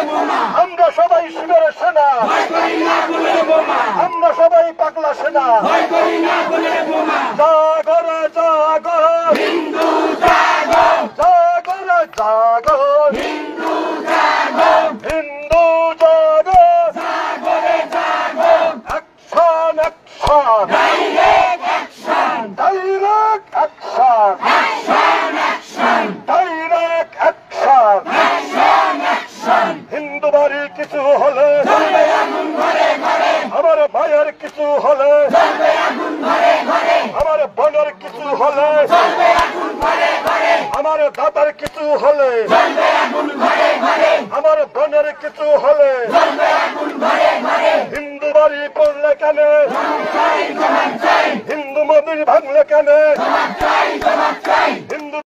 বোমা আমরা সবাই শিবের সেনা আমরা সবাই পাগলা সেনা জাগর জাগর হিন্দু জাগর জাগর জাগর হিন্দু জাগর হিন্দু জাগর জাগরে জাগর action action direct action direct action action action direct action action action Hindu বাড়ি কিছু হলে জ্বলবে আগুন ঘরে ঘরে আমার ভাইয়ের কিছু হলে জ্বলবে আগুন ঘরে ঘরে আমার বোনের কিছু হলে জ্বলবে আগুন ঘরে ঘরে আমার দাদার কিছু হলে জ্বলবে আগুন ঘরে ঘরে আমার বোনের কিছু হলে জ্বলবে আগুন ঘরে ঘরে হিন্দু বাড়ি পড়লে কেন হিন্দু মন্দির ভাঙলে কেন